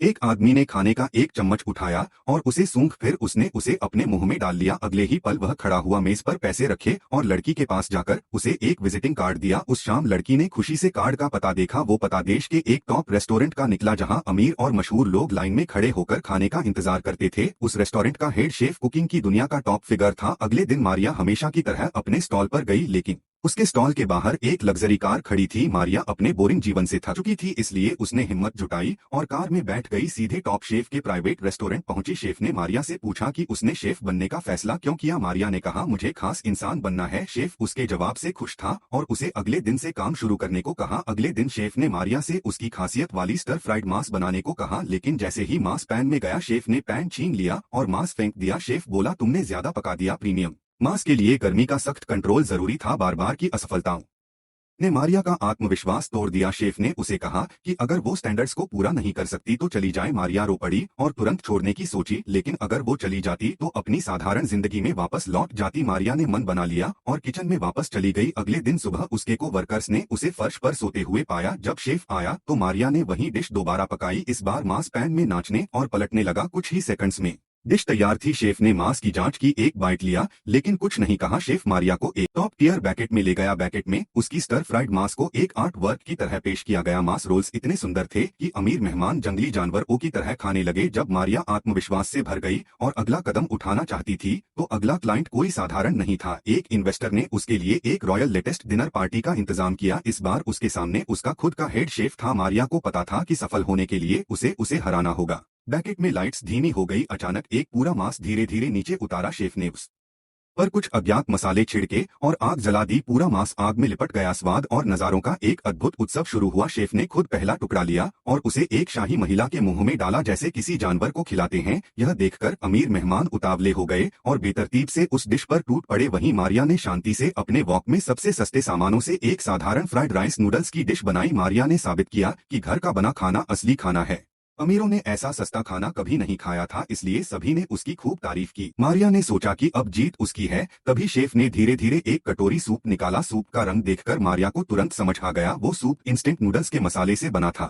एक आदमी ने खाने का एक चम्मच उठाया और उसे सूंघ फिर उसने उसे अपने मुंह में डाल लिया। अगले ही पल वह खड़ा हुआ मेज पर पैसे रखे और लड़की के पास जाकर उसे एक विजिटिंग कार्ड दिया। उस शाम लड़की ने खुशी से कार्ड का पता देखा। वो पता देश के एक टॉप रेस्टोरेंट का निकला जहां अमीर और मशहूर लोग लाइन में खड़े होकर खाने का इंतजार करते थे। उस रेस्टोरेंट का हेड शेफ कुकिंग की दुनिया का टॉप फिगर था। अगले दिन मारिया हमेशा की तरह अपने स्टॉल पर गई, लेकिन उसके स्टॉल के बाहर एक लग्जरी कार खड़ी थी। मारिया अपने बोरिंग जीवन से थक चुकी थी, इसलिए उसने हिम्मत जुटाई और कार में बैठ गई। सीधे टॉप शेफ के प्राइवेट रेस्टोरेंट पहुंची। शेफ ने मारिया से पूछा कि उसने शेफ बनने का फैसला क्यों किया। मारिया ने कहा, मुझे खास इंसान बनना है। शेफ उसके जवाब से खुश था और उसे अगले दिन से काम शुरू करने को कहा। अगले दिन शेफ ने मारिया से उसकी खासियत वाली स्टर फ्राइड मांस बनाने को कहा, लेकिन जैसे ही मांस पैन में गया शेफ ने पैन छीन लिया और मांस फेंक दिया। शेफ बोला, तुमने ज्यादा पका दिया। प्रीमियम मांस के लिए गर्मी का सख्त कंट्रोल जरूरी था। बार बार की असफलताओं ने मारिया का आत्मविश्वास तोड़ दिया। शेफ ने उसे कहा कि अगर वो स्टैंडर्ड्स को पूरा नहीं कर सकती तो चली जाए। मारिया रो पड़ी और तुरंत छोड़ने की सोची, लेकिन अगर वो चली जाती तो अपनी साधारण जिंदगी में वापस लौट जाती। मारिया ने मन बना लिया और किचन में वापस चली गई। अगले दिन सुबह उसके को वर्कर्स ने उसे फर्श पर सोते हुए पाया। जब शेफ आया तो मारिया ने वही डिश दोबारा पकाई। इस बार मांस पैन में नाचने और पलटने लगा। कुछ ही सेकंड्स में डिश तैयार थी। शेफ ने मांस की जांच की, एक बाइट लिया, लेकिन कुछ नहीं कहा। शेफ मारिया को एक टॉप टियर बैकेट में ले गया। बैकेट में उसकी स्टर फ्राइड मांस को एक आर्ट वर्क की तरह पेश किया गया। मांस रोल्स इतने सुंदर थे कि अमीर मेहमान जंगली जानवरों की तरह खाने लगे। जब मारिया आत्मविश्वास से भर गई और अगला कदम उठाना चाहती थी तो अगला क्लाइंट कोई साधारण नहीं था। एक इन्वेस्टर ने उसके लिए एक रॉयल लेटेस्ट डिनर पार्टी का इंतजाम किया। इस बार उसके सामने उसका खुद का हेड शेफ था। मारिया को पता था कि सफल होने के लिए उसे हराना होगा। बैकेट में लाइट्स धीमी हो गई। अचानक एक पूरा मांस धीरे धीरे नीचे उतारा। शेफ ने उस पर कुछ अज्ञात मसाले छिड़के और आग जला दी। पूरा मांस आग में लिपट गया। स्वाद और नजारों का एक अद्भुत उत्सव शुरू हुआ। शेफ ने खुद पहला टुकड़ा लिया और उसे एक शाही महिला के मुंह में डाला जैसे किसी जानवर को खिलाते हैं। यह देखकर अमीर मेहमान उतावले हो गए और बेतरतीब से उस डिश पर टूट पड़े। वहीं मारिया ने शांति से अपने वॉक में सबसे सस्ते सामानों से एक साधारण फ्राइड राइस नूडल्स की डिश बनाई। मारिया ने साबित किया कि घर का बना खाना असली खाना है। अमीरों ने ऐसा सस्ता खाना कभी नहीं खाया था, इसलिए सभी ने उसकी खूब तारीफ की। मारिया ने सोचा कि अब जीत उसकी है। तभी शेफ ने धीरे धीरे एक कटोरी सूप निकाला। सूप का रंग देखकर मारिया को तुरंत समझ आ गया, वो सूप इंस्टेंट नूडल्स के मसाले से बना था।